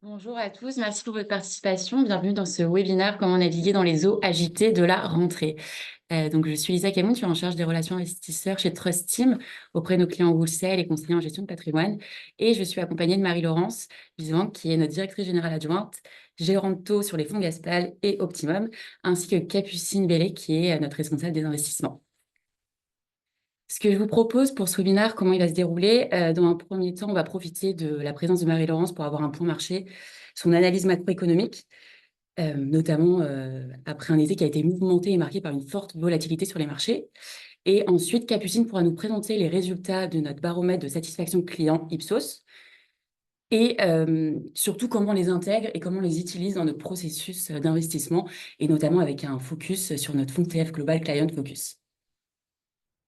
Bonjour à tous, merci pour votre participation. Bienvenue dans ce webinaire Comment naviguer dans les eaux agitées de la rentrée. Donc, je suis Lisa Camoun, je suis en charge des relations investisseurs chez Trust Team auprès de nos clients wholesale et conseillers en gestion de patrimoine. Et je suis accompagnée de Marie-Laurence Vivant, qui est notre directrice générale adjointe, gérante taux sur les fonds Gaspal et Optimum, ainsi que Capucine Bellé, qui est notre responsable des investissements. Ce que je vous propose pour ce webinaire, comment il va se dérouler, dans un premier temps, on va profiter de la présence de Marie-Laurence pour avoir un point marché, son analyse macroéconomique, notamment après un été qui a été mouvementé et marqué par une forte volatilité sur les marchés. Et ensuite, Capucine pourra nous présenter les résultats de notre baromètre de satisfaction client Ipsos et surtout comment on les intègre et comment on les utilise dans notre processus d'investissement et notamment avec un focus sur notre fonds TF Global Client Focus.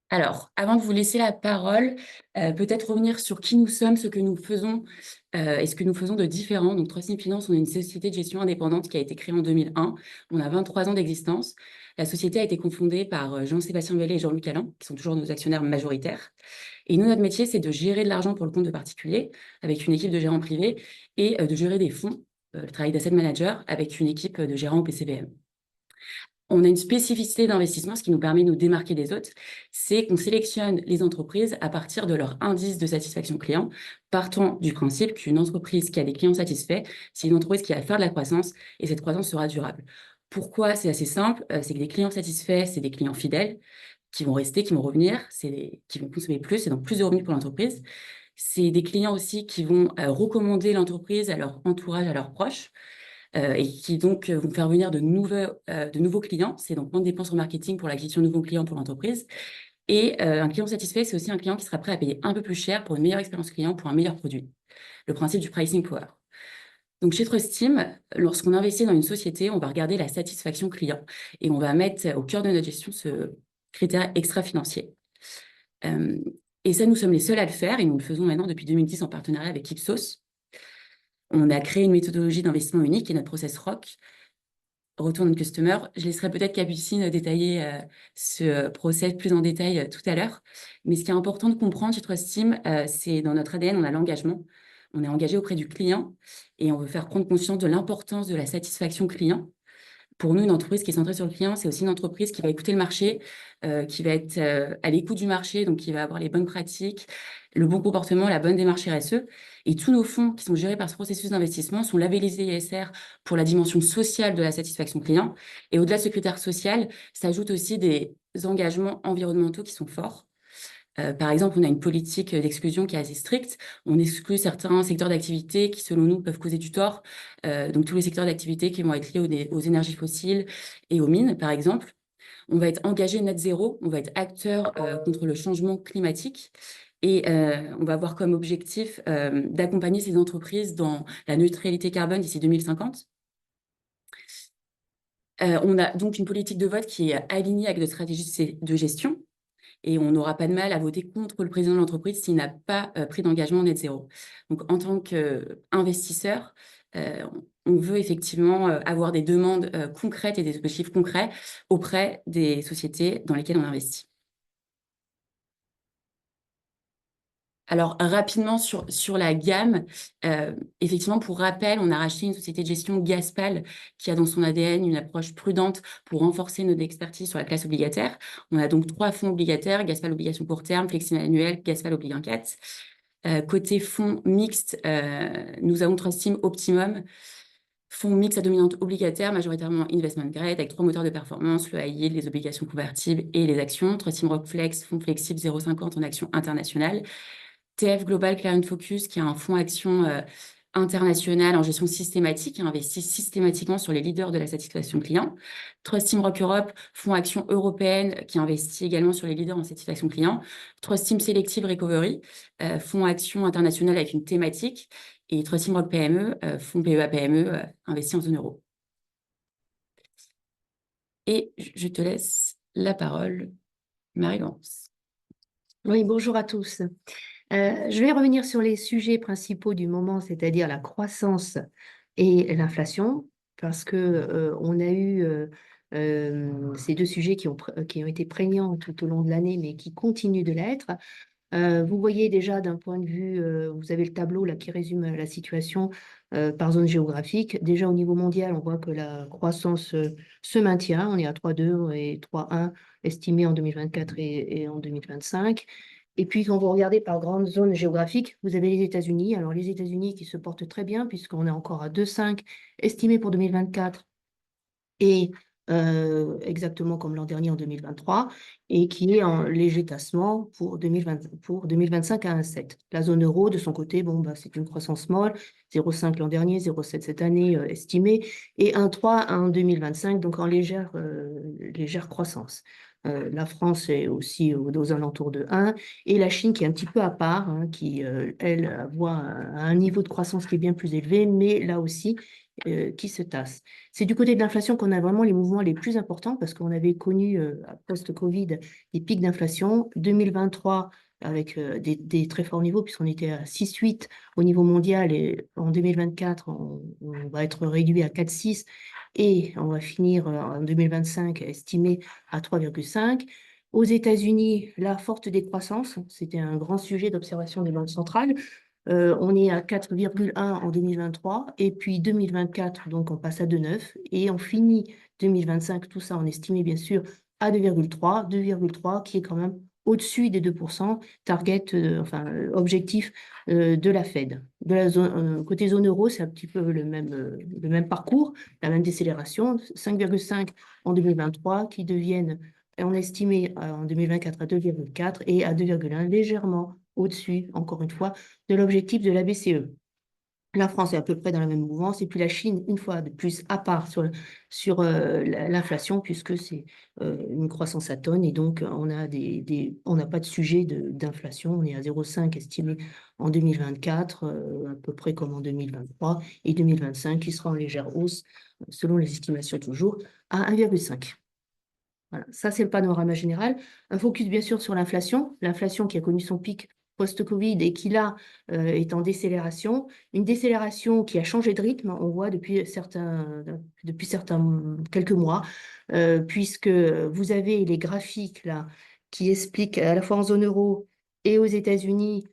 Alors, avant de vous laisser la parole, peut-être revenir sur qui nous sommes, ce que nous faisons et ce que nous faisons de différent. Donc, Trust Finance, on est une société de gestion indépendante qui a été créée en 2001. On a 23 ans d'existence. La société a été confondée par Jean-Sébastien Vellet et Jean-Luc Alain, qui sont toujours nos actionnaires majoritaires. Et nous, notre métier, c'est de gérer de l'argent pour le compte de particuliers avec une équipe de gérants privés et de gérer des fonds, le travail d'asset manager avec une équipe de gérants au PCBM. On a une spécificité d'investissement, ce qui nous permet de nous démarquer des autres, c'est qu'on sélectionne les entreprises à partir de leur indice de satisfaction client, partant du principe qu'une entreprise qui a des clients satisfaits, c'est une entreprise qui va faire de la croissance et cette croissance sera durable. Pourquoi? C'est assez simple, c'est que des clients satisfaits, c'est des clients fidèles qui vont rester, qui vont revenir, qui vont consommer plus et donc plus de revenus pour l'entreprise. C'est des clients aussi qui vont recommander l'entreprise à leur entourage, à leurs proches et qui donc vont faire venir de nouveaux clients. C'est donc moins de dépenses en marketing pour l'acquisition de nouveaux clients pour l'entreprise. Et un client satisfait, c'est aussi un client qui sera prêt à payer un peu plus cher pour une meilleure expérience client, pour un meilleur produit. Le principe du pricing power. Donc chez Trust Team, lorsqu'on investit dans une société, on va regarder la satisfaction client et on va mettre au cœur de notre gestion ce critère extra-financier. Et ça, nous sommes les seuls à le faire et nous le faisons maintenant depuis 2010 en partenariat avec Ipsos. On a créé une méthodologie d'investissement unique qui est notre process ROC, Return on Customer. Je laisserai peut-être Capucine détailler ce process plus en détail tout à l'heure. Mais ce qui est important de comprendre chez Trust Team, c'est dans notre ADN, on a l'engagement. On est engagé auprès du client et on veut faire prendre conscience de l'importance de la satisfaction client. Pour nous, une entreprise qui est centrée sur le client, c'est aussi une entreprise qui va écouter le marché, qui va être à l'écoute du marché, donc qui va avoir les bonnes pratiques, le bon comportement, la bonne démarche RSE. Et tous nos fonds qui sont gérés par ce processus d'investissement sont labellisés ISR pour la dimension sociale de la satisfaction client. Et au-delà de ce critère social, s'ajoutent aussi des engagements environnementaux qui sont forts. Par exemple, on a une politique d'exclusion qui est assez stricte. On exclut certains secteurs d'activité qui, selon nous, peuvent causer du tort. Donc, tous les secteurs d'activité qui vont être liés aux énergies fossiles et aux mines, par exemple. On va être engagé net zéro, on va être acteur contre le changement climatique. Et on va avoir comme objectif d'accompagner ces entreprises dans la neutralité carbone d'ici 2050. On a donc une politique de vote qui est alignée avec notre stratégie de gestion. Et on n'aura pas de mal à voter contre le président de l'entreprise s'il n'a pas pris d'engagement net zéro. Donc, en tant qu'investisseur, on veut effectivement avoir des demandes concrètes et des objectifs concrets auprès des sociétés dans lesquelles on investit. Alors, rapidement sur la gamme, effectivement, pour rappel, on a racheté une société de gestion Gaspal qui a dans son ADN une approche prudente pour renforcer notre expertise sur la classe obligataire. On a donc 3 fonds obligataires, Gaspal Obligation Court Terme, Flexi Annuel, Gaspal Oblig 4. Côté fonds mixtes, nous avons Trust Team Optimum, fonds mixte à dominante obligataire, majoritairement investment grade, avec 3 moteurs de performance, le high yield, les obligations convertibles et les actions. Trust Team Rockflex, fonds flexible 0,50 en actions internationales. TF Global Client Focus, qui est un fonds action international en gestion systématique, qui investit systématiquement sur les leaders de la satisfaction client. Trust Team Rock Europe, fonds action européenne, qui investit également sur les leaders en satisfaction client. Trust Team Selective Recovery, fonds action international avec une thématique. Et Trust Team Rock PME, fonds PEA-PME, investi en zone euro. Et je te laisse la parole, Marie-Laurence. Oui, bonjour à tous. Je vais revenir sur les sujets principaux du moment, c'est-à-dire la croissance et l'inflation, parce que on a eu ces deux sujets qui ont été prégnants tout au long de l'année, mais qui continuent de l'être. Vous voyez déjà d'un point de vue, vous avez le tableau là qui résume la situation par zone géographique. Déjà au niveau mondial, on voit que la croissance se maintient. On est à 3,2 et 3,1 estimés en 2024 et en 2025. Et puis, quand vous regardez par grande zone géographique, vous avez les États-Unis. Alors, les États-Unis qui se portent très bien, puisqu'on est encore à 2,5 estimés pour 2024 et exactement comme l'an dernier en 2023, et qui est en léger tassement pour 2025 à 1,7. La zone euro, de son côté, bon, bah, c'est une croissance molle, 0,5 l'an dernier, 0,7 cette année estimée, et 1,3 en 2025, donc en légère croissance. La France est aussi aux alentours de 1, et la Chine qui est un petit peu à part, hein, qui, elle, voit un niveau de croissance qui est bien plus élevé, mais là aussi, qui se tasse. C'est du côté de l'inflation qu'on a vraiment les mouvements les plus importants parce qu'on avait connu, post-Covid, des pics d'inflation. 2023, avec des très forts niveaux, puisqu'on était à 6,8 au niveau mondial et en 2024, on va être réduit à 4,6 et on va finir en 2025 estimé à 3,5. Aux États-Unis, la forte décroissance, c'était un grand sujet d'observation des banques centrales. On est à 4,1 en 2023 et puis 2024, donc on passe à 2,9 et on finit 2025, tout ça en estimé bien sûr à 2,3 qui est quand même au-dessus des 2%, target, objectif de la Fed. De la zone, côté zone euro, c'est un petit peu le même parcours, la même décélération, 5,5 en 2023 qui deviennent, on estimé en 2024 à 2,4 et à 2,1 légèrement au-dessus, encore une fois, de l'objectif de la BCE. La France est à peu près dans la même mouvance, et puis la Chine, une fois de plus, à part sur l'inflation, puisque c'est une croissance atone, et donc on n'a pas de sujet d'inflation, on est à 0,5 estimé en 2024, à peu près comme en 2023, et 2025 qui sera en légère hausse, selon les estimations toujours, à 1,5. Voilà, ça c'est le panorama général. Un focus bien sûr sur l'inflation qui a connu son pic post-Covid et qui là est en décélération. Une décélération qui a changé de rythme, on voit depuis certains quelques mois, puisque vous avez les graphiques là qui expliquent à la fois en zone euro et aux États-Unis,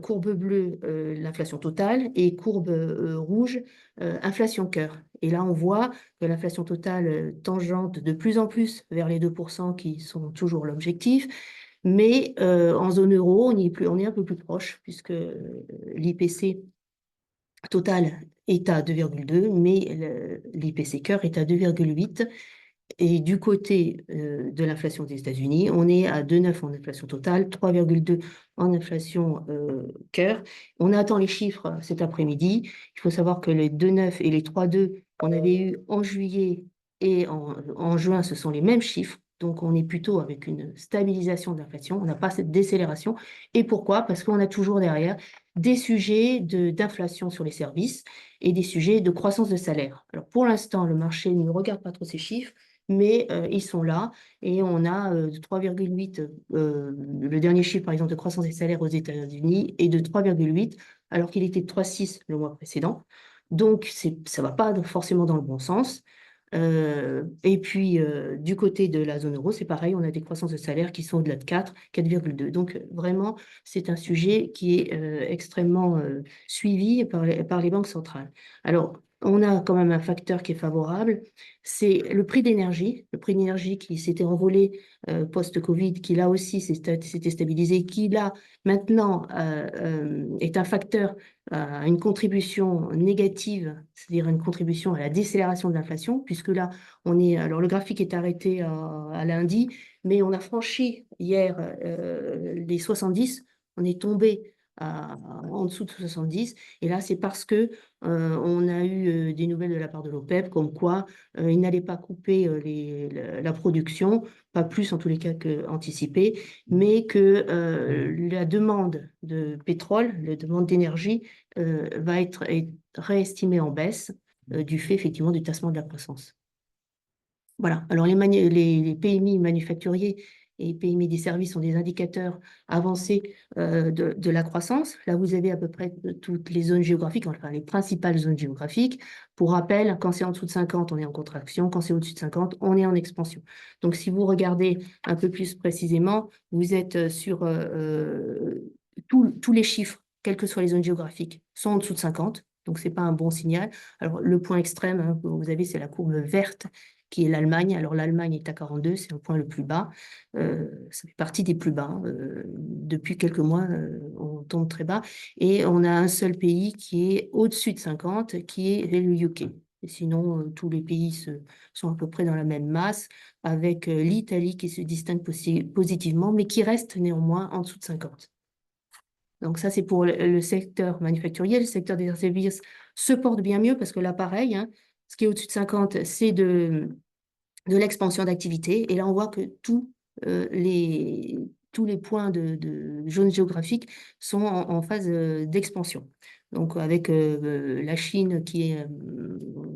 courbe bleue, l'inflation totale, et courbe rouge, inflation cœur. Et là, on voit que l'inflation totale tangente de plus en plus vers les 2% qui sont toujours l'objectif. Mais en zone euro, on est un peu plus proche, puisque l'IPC total est à 2,2, mais l'IPC cœur est à 2,8. Et du côté de l'inflation des États-Unis, on est à 2,9 en inflation totale, 3,2 en inflation cœur. On attend les chiffres cet après-midi. Il faut savoir que les 2,9 et les 3,2 qu'on avait eu en juillet et en juin, ce sont les mêmes chiffres. Donc, on est plutôt avec une stabilisation de l'inflation. On n'a pas cette décélération. Et pourquoi? Parce qu'on a toujours derrière des sujets d'inflation sur les services et des sujets de croissance de salaire. Alors, pour l'instant, le marché ne regarde pas trop ces chiffres, mais ils sont là et on a 3,8, le dernier chiffre par exemple de croissance des salaires aux États-Unis est de 3,8 alors qu'il était de 3,6 le mois précédent. Donc ça ne va pas forcément dans le bon sens. Et puis du côté de la zone euro, c'est pareil, on a des croissances de salaires qui sont au-delà de 4, 4,2. Donc vraiment, c'est un sujet qui est extrêmement suivi par les banques centrales. Alors, on a quand même un facteur qui est favorable, c'est le prix d'énergie. Le prix d'énergie qui s'était envolé post-Covid, qui là aussi s'était stabilisé, qui là maintenant est un facteur à une contribution négative, c'est-à-dire une contribution à la décélération de l'inflation, puisque là, alors le graphique est arrêté à lundi, mais on a franchi hier les 70, on est tombé en dessous de 70, et là, c'est parce que on a eu des nouvelles de la part de l'OPEP, comme quoi il n'allait pas couper la production, pas plus en tous les cas qu'anticipé, mais que la demande de pétrole, la demande d'énergie va être réestimée en baisse du fait effectivement du tassement de la croissance. Voilà. Alors les PMI manufacturiers et PMI des services sont des indicateurs avancés de la croissance. Là, vous avez à peu près toutes les zones géographiques, enfin les principales zones géographiques. Pour rappel, quand c'est en dessous de 50, on est en contraction. Quand c'est au-dessus de 50, on est en expansion. Donc, si vous regardez un peu plus précisément, vous êtes sur tous les chiffres, quelles que soient les zones géographiques, sont en dessous de 50. Donc, ce n'est pas un bon signal. Alors, le point extrême, hein, que vous avez, c'est la courbe verte, qui est l'Allemagne. Alors, l'Allemagne est à 42, c'est le point le plus bas. Ça fait partie des plus bas. Depuis quelques mois, on tombe très bas. Et on a un seul pays qui est au-dessus de 50, qui est le UK. Et sinon, tous les pays sont à peu près dans la même masse, avec l'Italie qui se distingue positivement, mais qui reste néanmoins en dessous de 50. Donc ça, c'est pour le secteur manufacturier. Le secteur des services se porte bien mieux parce que là, pareil, hein, ce qui est au-dessus de 50, c'est de l'expansion d'activité. Et là, on voit que tous les points de zones géographiques sont en phase d'expansion. Donc avec la Chine qui est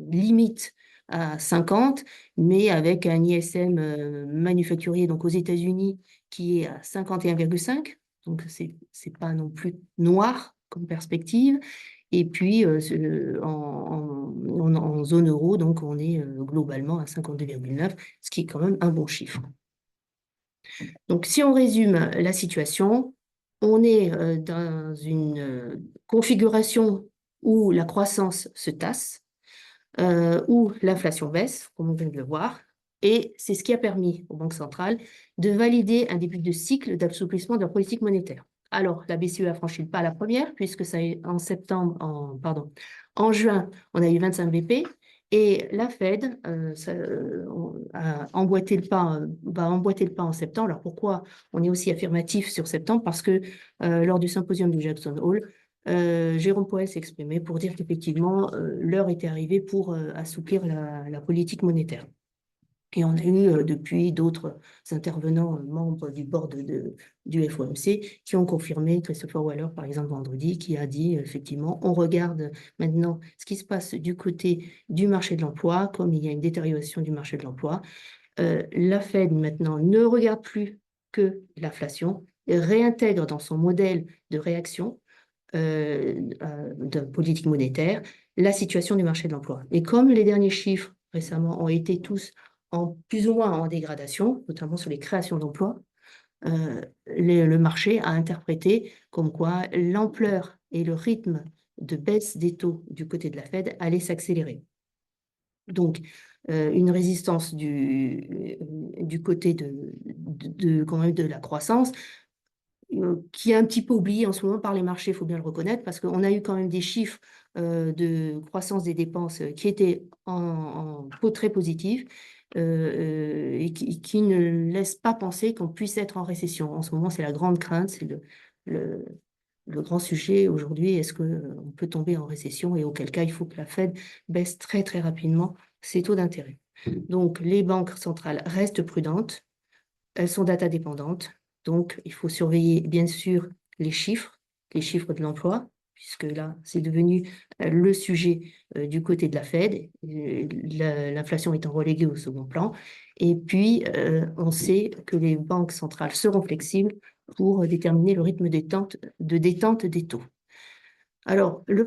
limite à 50, mais avec un ISM manufacturier donc aux États-Unis qui est à 51,5. Donc, c'est pas non plus noir comme perspective. Et puis, en zone euro, donc on est globalement à 52,9, ce qui est quand même un bon chiffre. Donc, si on résume la situation, on est dans une configuration où la croissance se tasse, où l'inflation baisse, comme on vient de le voir, et c'est ce qui a permis aux banques centrales de valider un début de cycle d'assouplissement de leur politique monétaire. Alors, la BCE a franchi le pas à la première, puisque ça est en juin, on a eu 25 BP, et la Fed a emboîté le pas, va emboîter le pas en septembre. Alors pourquoi on est aussi affirmatif sur septembre? Parce que lors du symposium de Jackson Hole, Jérôme Powell s'est exprimé pour dire qu'effectivement, l'heure était arrivée pour assouplir la politique monétaire. Et on a eu depuis d'autres intervenants, membres du board du FOMC, qui ont confirmé, Christopher Waller, par exemple, vendredi, qui a dit, effectivement, on regarde maintenant ce qui se passe du côté du marché de l'emploi, comme il y a une détérioration du marché de l'emploi. La Fed, maintenant, ne regarde plus que l'inflation, réintègre dans son modèle de réaction de politique monétaire, la situation du marché de l'emploi. Et comme les derniers chiffres récemment ont été tous plus ou moins en dégradation, notamment sur les créations d'emplois, le marché a interprété comme quoi l'ampleur et le rythme de baisse des taux du côté de la Fed allait s'accélérer. Donc, une résistance du côté quand même de la croissance, qui est un petit peu oublié en ce moment par les marchés, il faut bien le reconnaître, parce qu'on a eu quand même des chiffres de croissance des dépenses qui étaient en taux très positif et qui ne laissent pas penser qu'on puisse être en récession. En ce moment, c'est la grande crainte, c'est le, le grand sujet aujourd'hui, est-ce qu'on peut tomber en récession et auquel cas il faut que la Fed baisse très très rapidement ses taux d'intérêt. Donc les banques centrales restent prudentes, elles sont data dépendantes, donc il faut surveiller bien sûr les chiffres de l'emploi, puisque là c'est devenu le sujet du côté de la Fed, l'inflation étant reléguée au second plan. Et puis on sait que les banques centrales seront flexibles pour déterminer le rythme de détente des taux. Alors, le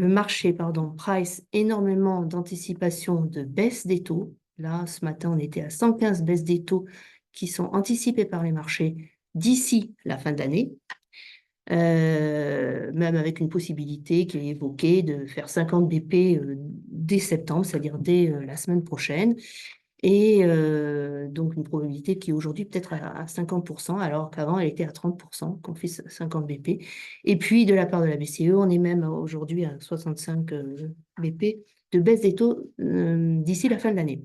marché, pardon, price énormément d'anticipation de baisse des taux. Là, ce matin, on était à 115 baisses des taux qui sont anticipées par les marchés d'ici la fin de l'année, même avec une possibilité qui est évoquée de faire 50 BP dès septembre, c'est-à-dire dès la semaine prochaine. Et donc une probabilité qui est aujourd'hui peut-être à 50%, alors qu'avant elle était à 30%, qu'on fait 50 BP. Et puis de la part de la BCE, on est même aujourd'hui à 65 BP de baisse des taux d'ici la fin de l'année.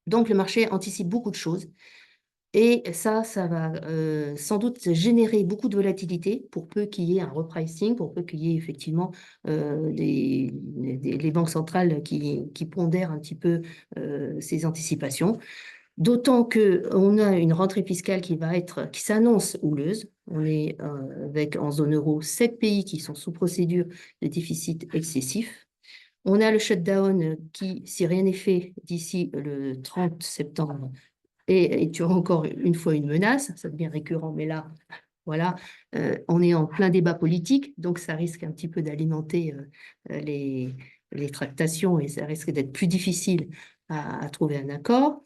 Donc le marché anticipe beaucoup de choses. Et ça va sans doute générer beaucoup de volatilité pour peu qu'il y ait un repricing, pour peu qu'il y ait effectivement les banques centrales qui pondèrent un petit peu ces anticipations. D'autant qu'on a une rentrée fiscale qui s'annonce houleuse. On est avec en zone euro 7 pays qui sont sous procédure de déficit excessif. On a le shutdown qui, si rien n'est fait d'ici le 30 septembre, et tu as encore une fois une menace, ça devient récurrent, mais là, voilà, on est en plein débat politique, donc ça risque un petit peu d'alimenter les tractations et ça risque d'être plus difficile à trouver un accord.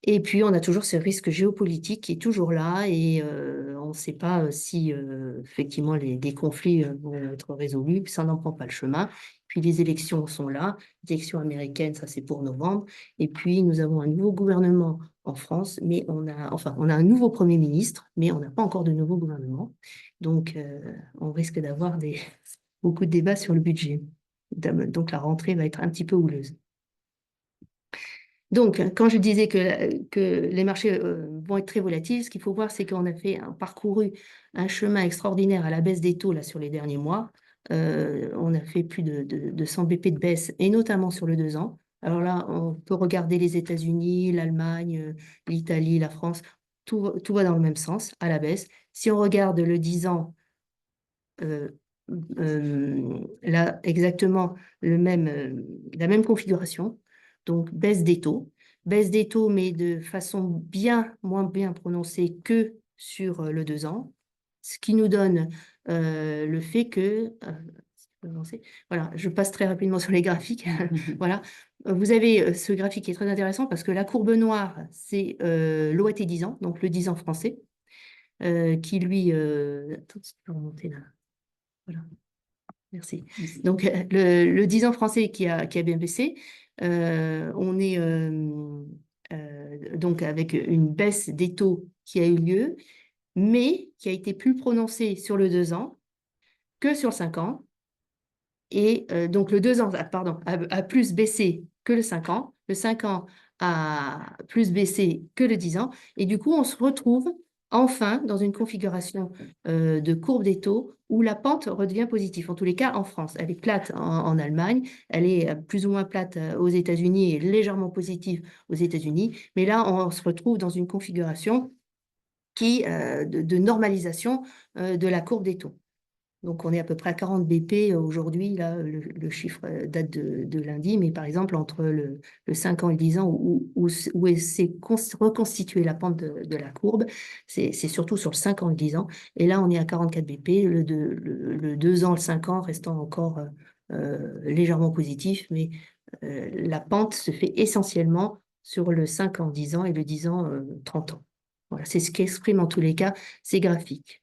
Et puis, on a toujours ce risque géopolitique qui est toujours là et on ne sait pas si effectivement les conflits vont être résolus, puis ça n'en prend pas le chemin. Puis les élections sont là, les élections américaines, ça c'est pour novembre. Et puis nous avons un nouveau gouvernement en France, mais on a un nouveau Premier ministre, mais on n'a pas encore de nouveau gouvernement. Donc on risque d'avoir beaucoup de débats sur le budget. Donc la rentrée va être un petit peu houleuse. Donc, quand je disais que les marchés vont être très volatiles, ce qu'il faut voir, c'est qu'on a parcouru un chemin extraordinaire à la baisse des taux là, sur les derniers mois. On a fait plus de 100 BP de baisse, et notamment sur le 2 ans. Alors là, on peut regarder les États-Unis, l'Allemagne, l'Italie, la France, tout va dans le même sens, à la baisse. Si on regarde le 10 ans, euh, là, exactement la même configuration. Donc, baisse des taux, mais de façon moins bien prononcée que sur le 2 ans, ce qui nous donne le fait que, voilà, je passe très rapidement sur les graphiques. Voilà. Vous avez ce graphique qui est très intéressant parce que la courbe noire, c'est l'OAT 10 ans, donc le 10 ans français, qui lui... attends, je peux remonter là. Voilà. Merci. Donc, le 10 ans français qui a bien baissé, on est donc avec une baisse des taux qui a eu lieu, mais qui a été plus prononcée sur le 2 ans que sur le 5 ans. Et donc, le 2 ans, pardon, a plus baissé que le 5 ans. Le 5 ans a plus baissé que le 10 ans. Et du coup, on se retrouve enfin dans une configuration de courbe des taux où la pente redevient positive. En tous les cas, en France. Elle est plate en Allemagne, elle est plus ou moins plate aux États-Unis et légèrement positive aux États-Unis. Mais là, on se retrouve dans une configuration de normalisation de la courbe des taux. Donc, on est à peu près à 40 BP aujourd'hui. Là, le chiffre date de lundi, mais par exemple, entre le 5 ans et le 10 ans, où s'est reconstituée la pente de la courbe, c'est surtout sur le 5 ans et le 10 ans. Et là, on est à 44 BP, le 2 ans, le 5 ans restant encore légèrement positif, mais la pente se fait essentiellement sur le 5 ans, 10 ans et le 10 ans, 30 ans. Voilà, c'est ce qu'exprime en tous les cas ces graphiques.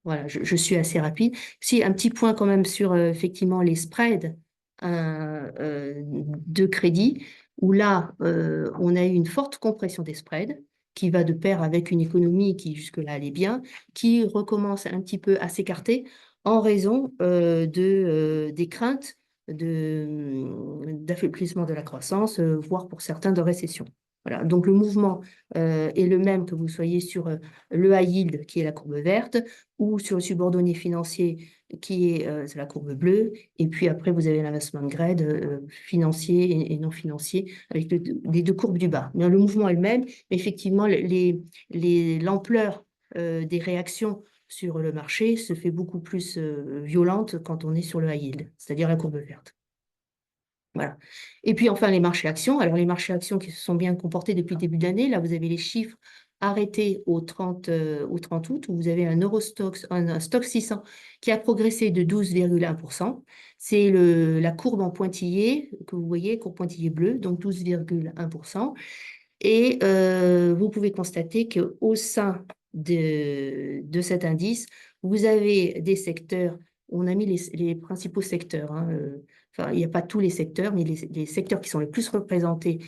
Voilà, je suis assez rapide. Si, un petit point quand même sur effectivement les spreads de crédit, où là, on a eu une forte compression des spreads qui va de pair avec une économie qui jusque-là allait bien, qui recommence un petit peu à s'écarter en raison des craintes d'affaiblissement de la croissance, voire pour certains de récession. Voilà, donc le mouvement est le même que vous soyez sur le high yield, qui est la courbe verte, ou sur le subordonné financier qui est la courbe bleue. Et puis après, vous avez l'investment grade financier et non financier avec les deux courbes du bas. Mais le mouvement est le même, mais effectivement, l'ampleur des réactions sur le marché se fait beaucoup plus violente quand on est sur le high yield, c'est-à-dire la courbe verte. Voilà. Et puis enfin, les marchés actions. Alors, les marchés actions qui se sont bien comportés depuis le début de l'année, là, vous avez les chiffres arrêtés au 30 août, où vous avez un stock 600 qui a progressé de 12,1%. C'est la courbe en pointillé que vous voyez, courbe pointillé bleu, donc 12,1%. Et vous pouvez constater qu'au sein de cet indice, vous avez des secteurs, on a mis les principaux secteurs, hein, enfin, il n'y a pas tous les secteurs, mais les secteurs qui sont les plus représentés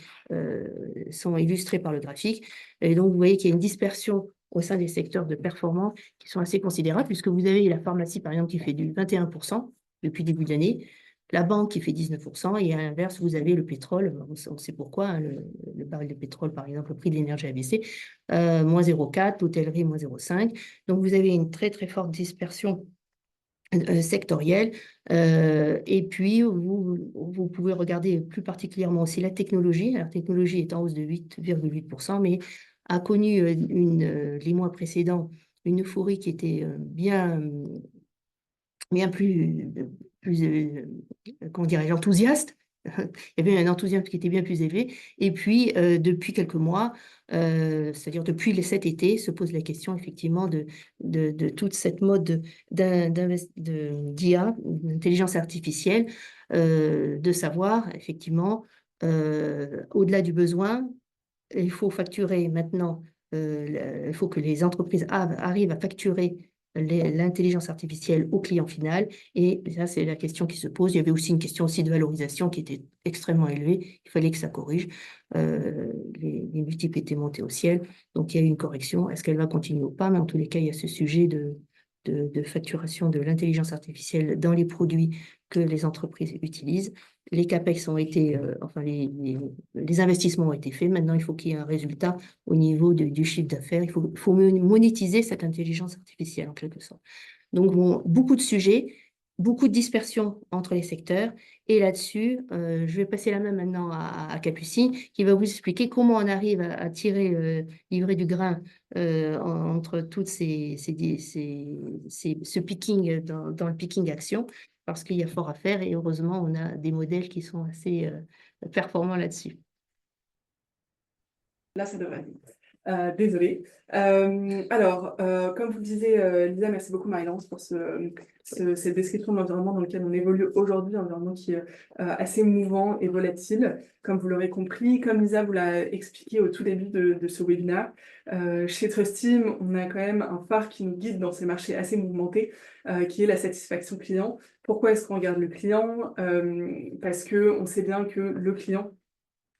sont illustrés par le graphique. Et donc, vous voyez qu'il y a une dispersion au sein des secteurs de performance qui sont assez considérables, puisque vous avez la pharmacie, par exemple, qui fait du 21% depuis le début de l'année, la banque qui fait 19%, et à l'inverse, vous avez le pétrole, on sait pourquoi, hein, le baril de pétrole, par exemple, le prix de l'énergie a baissé, moins 0,4, l'hôtellerie, moins 0,5. Donc, vous avez une très, très forte dispersion sectorielle. Et puis, vous pouvez regarder plus particulièrement aussi la technologie. La technologie est en hausse de 8,8%, mais a connu les mois précédents une euphorie qui était bien plus comment dirais-je, enthousiaste. Il y avait un enthousiasme qui était bien plus élevé. Et puis, depuis quelques mois, c'est-à-dire depuis cet été, se pose la question effectivement de toute cette mode d'IA, d'intelligence artificielle, de savoir effectivement au-delà du besoin, il faut facturer maintenant, il faut que les entreprises arrivent à facturer l'intelligence artificielle au client final. Et ça, c'est la question qui se pose. Il y avait aussi une question aussi de valorisation qui était extrêmement élevée. Il fallait que ça corrige. Les multiples étaient montés au ciel. Donc, il y a eu une correction. Est-ce qu'elle va continuer ou pas? Mais en tous les cas, il y a ce sujet de facturation de l'intelligence artificielle dans les produits que les entreprises utilisent. Les CAPEX ont été, enfin, les investissements ont été faits. Maintenant, il faut qu'il y ait un résultat au niveau du chiffre d'affaires. Il faut monétiser cette intelligence artificielle, en quelque sorte. Donc, bon, beaucoup de sujets, beaucoup de dispersion entre les secteurs. Et là-dessus, je vais passer la main maintenant à Capucine, qui va vous expliquer comment on arrive à tirer, livrer du grain entre toutes ce picking dans le picking action, parce qu'il y a fort à faire et heureusement, on a des modèles qui sont assez performants là-dessus. Là, ça devrait aller. Désolée. Comme vous le disiez, Lisa, merci beaucoup Marie-Laurence pour cette description de l'environnement dans lequel on évolue aujourd'hui, un environnement qui est assez mouvant et volatile, comme vous l'aurez compris. Comme Lisa vous l'a expliqué au tout début de ce webinaire, chez Trustim, on a quand même un phare qui nous guide dans ces marchés assez mouvementés, qui est la satisfaction client. Pourquoi est-ce qu'on regarde le client? Parce qu'on sait bien que le client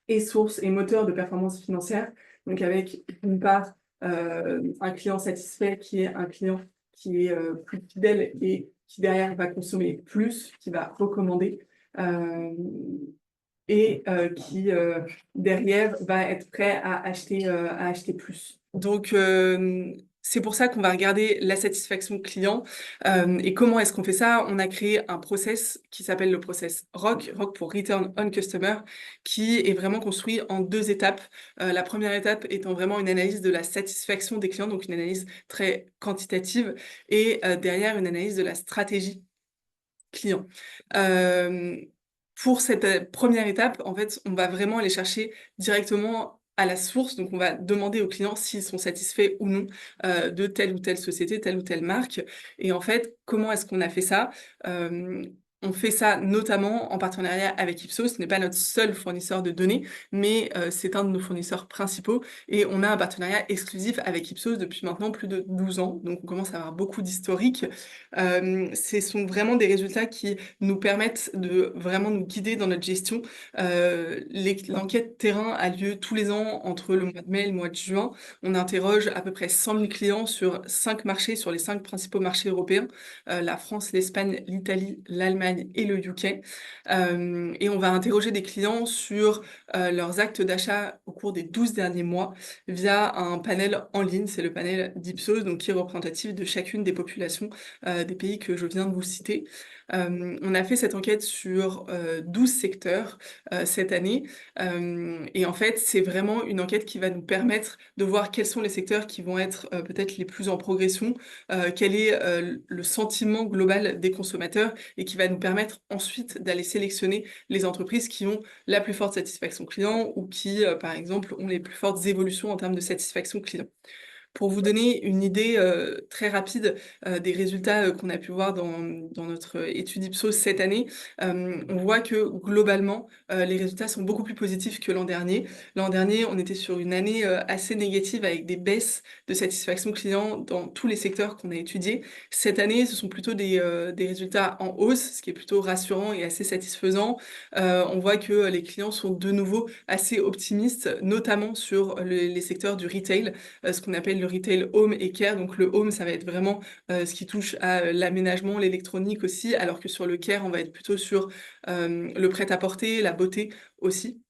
est source et moteur de performance financière. Donc avec d'une part un client satisfait qui est un client qui est plus fidèle et qui derrière va consommer plus, qui va recommander et qui derrière va être prêt à acheter plus. Donc c'est pour ça qu'on va regarder la satisfaction client. Et comment est-ce qu'on fait ça? On a créé un process qui s'appelle le process ROC pour Return on Customer, qui est vraiment construit en 2 étapes. La première étape étant vraiment une analyse de la satisfaction des clients, donc une analyse très quantitative, et derrière une analyse de la stratégie client. Pour cette première étape, en fait, on va vraiment aller chercher directement à la source. Donc, on va demander aux clients s'ils sont satisfaits ou non de telle ou telle société, telle ou telle marque. Et en fait, comment est-ce qu'on a fait ça? On fait ça notamment en partenariat avec Ipsos. Ce n'est pas notre seul fournisseur de données, mais c'est un de nos fournisseurs principaux. Et on a un partenariat exclusif avec Ipsos depuis maintenant plus de 12 ans. Donc, on commence à avoir beaucoup d'historique. Ce sont vraiment des résultats qui nous permettent de vraiment nous guider dans notre gestion. L'enquête terrain a lieu tous les ans entre le mois de mai et le mois de juin. On interroge à peu près 100 000 clients sur 5 marchés, sur les 5 principaux marchés européens, la France, l'Espagne, l'Italie, l'Allemagne et le UK. Et on va interroger des clients sur leurs actes d'achat au cours des 12 derniers mois via un panel en ligne, c'est le panel d'Ipsos, donc qui est représentatif de chacune des populations des pays que je viens de vous citer. On a fait cette enquête sur 12 secteurs cette année. Et en fait, c'est vraiment une enquête qui va nous permettre de voir quels sont les secteurs qui vont être peut-être les plus en progression, quel est le sentiment global des consommateurs et qui va nous permettre ensuite d'aller sélectionner les entreprises qui ont la plus forte satisfaction client ou qui, par exemple, ont les plus fortes évolutions en termes de satisfaction client. Pour vous donner une idée très rapide des résultats qu'on a pu voir dans notre étude Ipsos cette année, on voit que globalement, les résultats sont beaucoup plus positifs que l'an dernier. L'an dernier, on était sur une année assez négative avec des baisses de satisfaction client dans tous les secteurs qu'on a étudiés. Cette année, ce sont plutôt des résultats en hausse, ce qui est plutôt rassurant et assez satisfaisant. On voit que les clients sont de nouveau assez optimistes, notamment sur les secteurs du retail, ce qu'on appelle le retail home et care. Donc le home, ça va être vraiment ce qui touche à l'aménagement, l'électronique aussi, alors que sur le care, on va être plutôt sur le prêt-à-porter, la beauté aussi.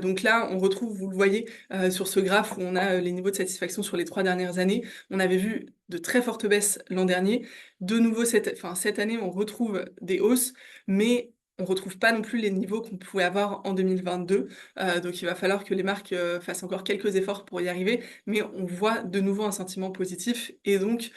Donc là, on retrouve, vous le voyez, sur ce graphe où on a les niveaux de satisfaction sur les 3 dernières années. On avait vu de très fortes baisses l'an dernier. De nouveau, cette année, on retrouve des hausses, mais on retrouve pas non plus les niveaux qu'on pouvait avoir en 2022. Donc il va falloir que les marques fassent encore quelques efforts pour y arriver, mais on voit de nouveau un sentiment positif et donc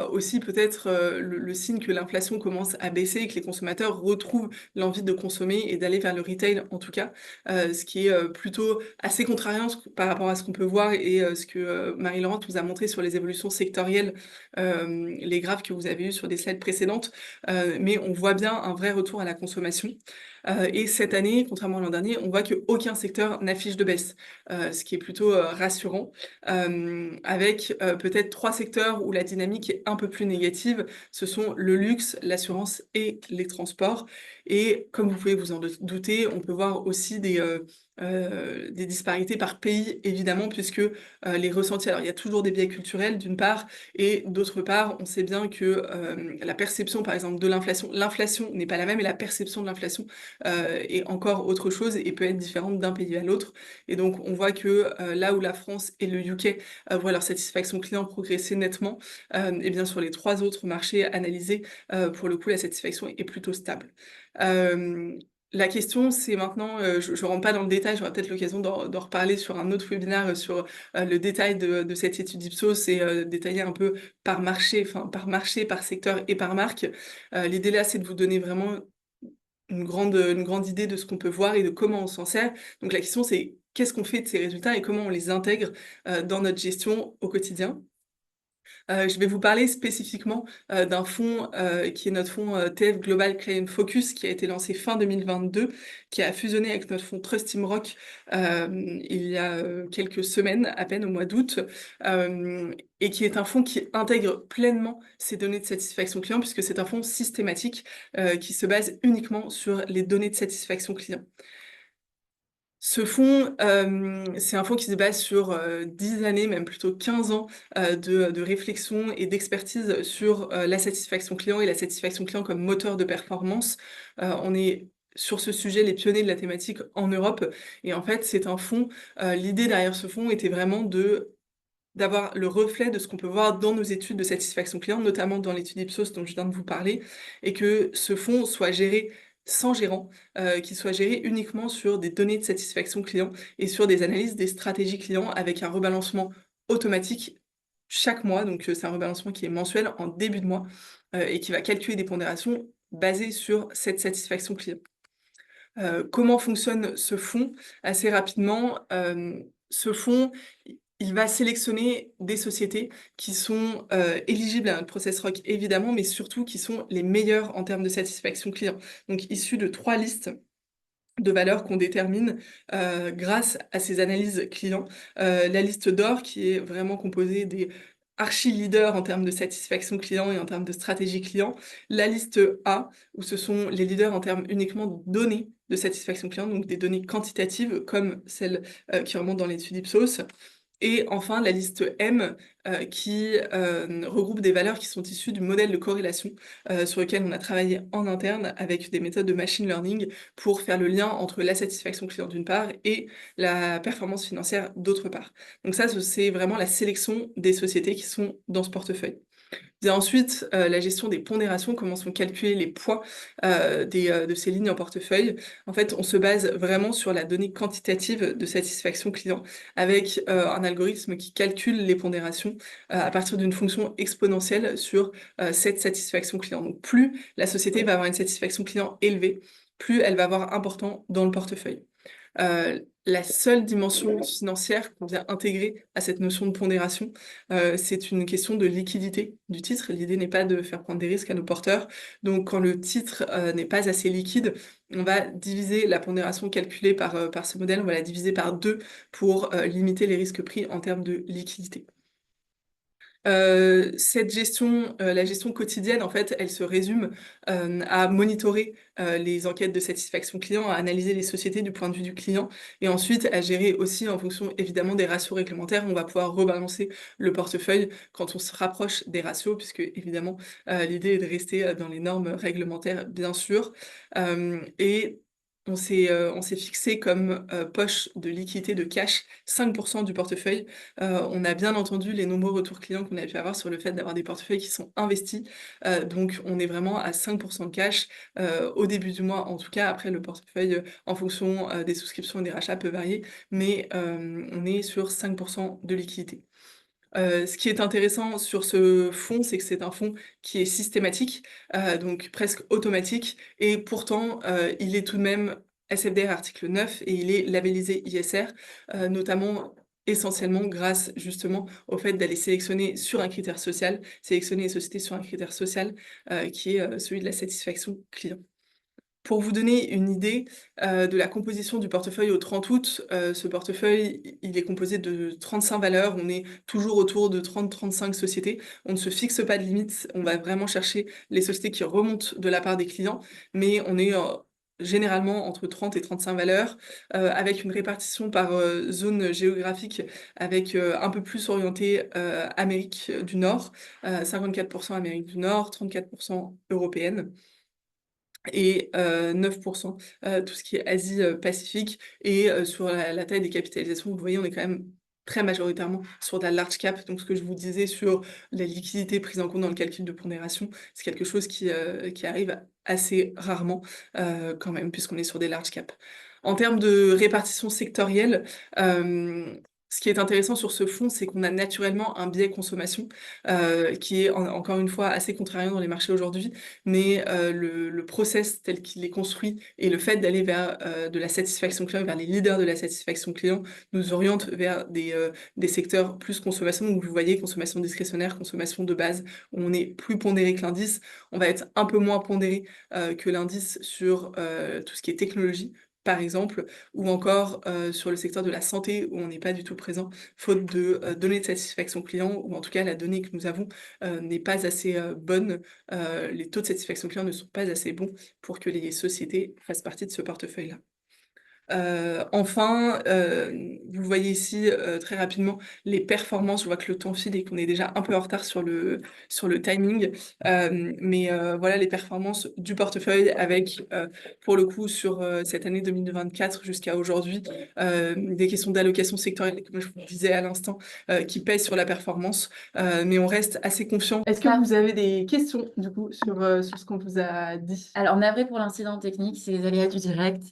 aussi peut-être le signe que l'inflation commence à baisser et que les consommateurs retrouvent l'envie de consommer et d'aller vers le retail en tout cas. Ce qui est plutôt assez contrariant par rapport à ce qu'on peut voir et ce que Marie-Laurence vous a montré sur les évolutions sectorielles, les graphes que vous avez eus sur des slides précédentes, mais on voit bien un vrai retour à la consommation. satisfaction. Et cette année, contrairement à l'an dernier, on voit qu'aucun secteur n'affiche de baisse, ce qui est plutôt rassurant, avec peut-être 3 secteurs où la dynamique est un peu plus négative. Ce sont le luxe, l'assurance et les transports. Et comme vous pouvez vous en douter, on peut voir aussi des disparités par pays, évidemment, puisque les ressentis, alors il y a toujours des biais culturels d'une part, et d'autre part, on sait bien que la perception, par exemple, de l'inflation n'est pas la même, et la perception de l'inflation est encore autre chose et peut être différente d'un pays à l'autre. Et donc, on voit que là où la France et le UK voient leur satisfaction client progresser nettement, et bien sur les 3 autres marchés analysés, pour le coup, la satisfaction est plutôt stable. La question, c'est maintenant, je ne rentre pas dans le détail, j'aurai peut-être l'occasion d'en reparler sur un autre webinaire sur le détail de cette étude Ipsos et détailler un peu par marché, par secteur et par marque. L'idée là, c'est de vous donner vraiment une grande idée de ce qu'on peut voir et de comment on s'en sert. Donc la question, c'est qu'est-ce qu'on fait de ces résultats et comment on les intègre dans notre gestion au quotidien. Je vais vous parler spécifiquement d'un fonds qui est notre fonds TF Global Client Focus, qui a été lancé fin 2022, qui a fusionné avec notre fonds Trust Team Rock il y a quelques semaines, à peine au mois d'août, et qui est un fonds qui intègre pleinement ces données de satisfaction client, puisque c'est un fonds systématique qui se base uniquement sur les données de satisfaction client. Ce fonds, c'est un fonds qui se base sur 10 années, même plutôt 15 ans de réflexion et d'expertise sur la satisfaction client et la satisfaction client comme moteur de performance. On est sur ce sujet les pionniers de la thématique en Europe. Et en fait, c'est un fonds, l'idée derrière ce fonds était vraiment d'avoir le reflet de ce qu'on peut voir dans nos études de satisfaction client, notamment dans l'étude Ipsos dont je viens de vous parler, et que ce fonds soit géré sans gérant, qu'il soit géré uniquement sur des données de satisfaction client et sur des analyses des stratégies clients avec un rebalancement automatique chaque mois. Donc c'est un rebalancement qui est mensuel en début de mois et qui va calculer des pondérations basées sur cette satisfaction client. Comment fonctionne ce fonds? Assez rapidement, ce fonds, il va sélectionner des sociétés qui sont éligibles à notre process ROC, évidemment, mais surtout qui sont les meilleures en termes de satisfaction client. Donc, issues de 3 listes de valeurs qu'on détermine grâce à ces analyses clients. La liste d'or, qui est vraiment composée des archi-leaders en termes de satisfaction client et en termes de stratégie client. La liste A, où ce sont les leaders en termes uniquement de données de satisfaction client, donc des données quantitatives comme celles qui remontent dans l'étude Ipsos. Et enfin, la liste M, qui regroupe des valeurs qui sont issues du modèle de corrélation sur lequel on a travaillé en interne avec des méthodes de machine learning pour faire le lien entre la satisfaction client d'une part et la performance financière d'autre part. Donc ça, c'est vraiment la sélection des sociétés qui sont dans ce portefeuille. Vient ensuite la gestion des pondérations, comment sont calculés les poids de ces lignes en portefeuille. En fait, on se base vraiment sur la donnée quantitative de satisfaction client avec un algorithme qui calcule les pondérations à partir d'une fonction exponentielle sur cette satisfaction client. Donc plus la société va avoir une satisfaction client élevée, plus elle va avoir important dans le portefeuille. La seule dimension financière qu'on vient intégrer à cette notion de pondération, c'est une question de liquidité du titre. L'idée n'est pas de faire prendre des risques à nos porteurs. Donc, quand le titre n'est pas assez liquide, on va diviser la pondération calculée par ce modèle, on va la diviser par 2 pour limiter les risques pris en termes de liquidité. Cette gestion, la gestion quotidienne, en fait, elle se résume à monitorer les enquêtes de satisfaction client, à analyser les sociétés du point de vue du client, et ensuite à gérer aussi en fonction évidemment des ratios réglementaires. On va pouvoir rebalancer le portefeuille quand on se rapproche des ratios, puisque évidemment l'idée est de rester dans les normes réglementaires, bien sûr. Et on s'est fixé comme poche de liquidité de cash 5% du portefeuille. On a bien entendu les nombreux retours clients qu'on a pu avoir sur le fait d'avoir des portefeuilles qui sont investis. Donc, on est vraiment à 5% de cash au début du mois, en tout cas. Après, le portefeuille, en fonction des souscriptions et des rachats, peut varier, mais on est sur 5% de liquidité. Ce qui est intéressant sur ce fonds, c'est que c'est un fonds qui est systématique, donc presque automatique, et pourtant, il est tout de même SFDR article 9 et il est labellisé ISR, notamment essentiellement grâce justement au fait d'aller sélectionner sur un critère social, sélectionner les sociétés sur un critère social qui est celui de la satisfaction client. Pour vous donner une idée de la composition du portefeuille au 30 août, ce portefeuille, il est composé de 35 valeurs. On est toujours autour de 30-35 sociétés. On ne se fixe pas de limite. On va vraiment chercher les sociétés qui remontent de la part des clients, mais on est généralement entre 30 et 35 valeurs, avec une répartition par zone géographique, avec un peu plus orienté Amérique du Nord, 54% Amérique du Nord, 34% européenne et 9% tout ce qui est Asie Pacifique. Et sur la taille des capitalisations, vous voyez, on est quand même très majoritairement sur de la large cap. Donc ce que je vous disais sur la liquidité prise en compte dans le calcul de pondération, c'est quelque chose qui arrive assez rarement quand même, puisqu'on est sur des large cap. En termes de répartition sectorielle, ce qui est intéressant sur ce fonds, c'est qu'on a naturellement un biais consommation qui est encore une fois assez contrariant dans les marchés aujourd'hui, mais le process tel qu'il est construit et le fait d'aller vers de la satisfaction client, vers les leaders de la satisfaction client, nous oriente vers des secteurs plus consommation. Donc vous voyez, consommation discrétionnaire, consommation de base, où on est plus pondéré que l'indice. On va être un peu moins pondéré que l'indice sur tout ce qui est technologie, par exemple, ou encore sur le secteur de la santé où on n'est pas du tout présent, faute de données de satisfaction client, ou en tout cas la donnée que nous avons n'est pas assez bonne. Les taux de satisfaction client ne sont pas assez bons pour que les sociétés fassent partie de ce portefeuille-là. Enfin, vous voyez ici très rapidement les performances. Je vois que le temps file et qu'on est déjà un peu en retard sur le timing. Mais voilà les performances du portefeuille avec, pour le coup, sur cette année 2024 jusqu'à aujourd'hui, des questions d'allocation sectorielle, comme je vous le disais à l'instant, qui pèsent sur la performance. Mais on reste assez confiant. Est-ce que vous avez des questions, du coup, sur ce qu'on vous a dit? Alors, navré pour l'incident technique, c'est les aléas du direct.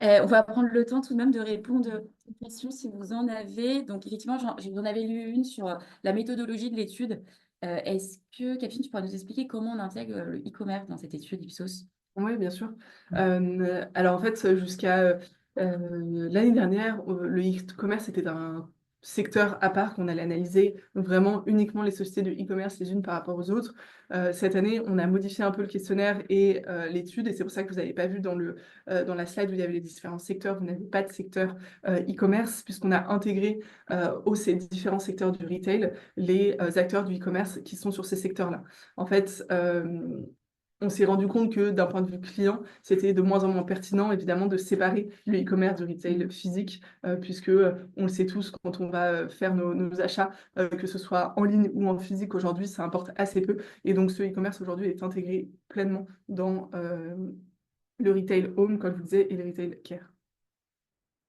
On va prendre le temps tout de même de répondre aux questions si vous en avez. Donc, effectivement, j'en avais lu une sur la méthodologie de l'étude. Est-ce que, Catherine, tu pourrais nous expliquer comment on intègre le e-commerce dans cette étude Ipsos? Oui, bien sûr. Alors en fait, jusqu'à l'année dernière, le e-commerce était un secteur à part qu'on allait analyser vraiment uniquement les sociétés de e-commerce les unes par rapport aux autres. Cette année, on a modifié un peu le questionnaire et l'étude, et c'est pour ça que vous n'avez pas vu dans la slide où il y avait les différents secteurs, vous n'avez pas de secteur e-commerce, puisqu'on a intégré ces différents secteurs du retail les acteurs du e-commerce qui sont sur ces secteurs-là. En fait, on s'est rendu compte que d'un point de vue client, c'était de moins en moins pertinent, évidemment, de séparer le e-commerce du retail physique, puisque on le sait tous, quand on va faire nos achats, que ce soit en ligne ou en physique aujourd'hui, ça importe assez peu. Et donc, ce e-commerce aujourd'hui est intégré pleinement dans le retail home, comme je vous disais, et le retail care.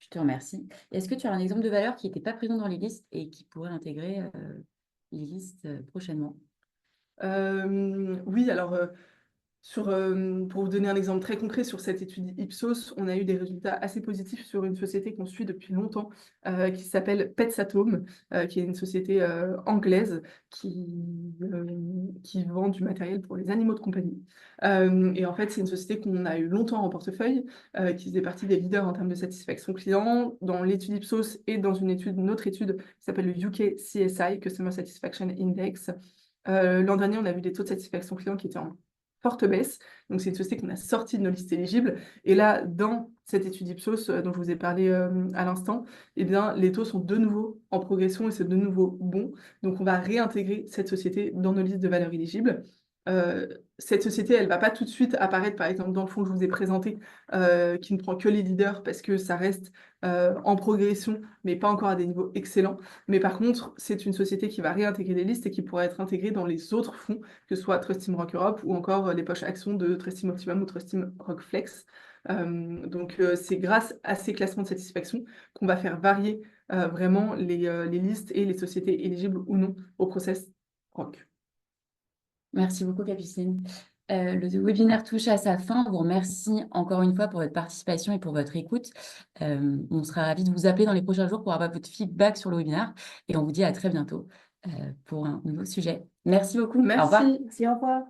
Je te remercie. Est-ce que tu as un exemple de valeur qui n'était pas présent dans les listes et qui pourrait intégrer les listes prochainement? Oui, alors pour vous donner un exemple très concret sur cette étude Ipsos, on a eu des résultats assez positifs sur une société qu'on suit depuis longtemps qui s'appelle Petsatome, qui est une société anglaise qui vend du matériel pour les animaux de compagnie. Et en fait, c'est une société qu'on a eu longtemps en portefeuille, qui faisait partie des leaders en termes de satisfaction client dans l'étude Ipsos et dans une autre étude qui s'appelle le UK CSI, Customer Satisfaction Index. L'an dernier, on a vu des taux de satisfaction client qui étaient en forte baisse. Donc, c'est une société qu'on a sortie de nos listes éligibles. Et là, dans cette étude Ipsos dont je vous ai parlé à l'instant, eh bien, les taux sont de nouveau en progression et c'est de nouveau bon. Donc, on va réintégrer cette société dans nos listes de valeurs éligibles. Cette société, elle ne va pas tout de suite apparaître, par exemple, dans le fonds que je vous ai présenté, qui ne prend que les leaders parce que ça reste en progression, mais pas encore à des niveaux excellents. Mais par contre, c'est une société qui va réintégrer des listes et qui pourrait être intégrée dans les autres fonds, que ce soit Trust Team Rock Europe ou encore les poches actions de Trust Team Optimum ou Trust Team Rock Flex. Donc, c'est grâce à ces classements de satisfaction qu'on va faire varier vraiment les listes et les sociétés éligibles ou non au process Rock. Merci beaucoup, Capucine. Le webinaire touche à sa fin. On vous remercie encore une fois pour votre participation et pour votre écoute. On sera ravis de vous appeler dans les prochains jours pour avoir votre feedback sur le webinaire. Et on vous dit à très bientôt pour un nouveau sujet. Merci beaucoup. Au revoir. Merci, au revoir.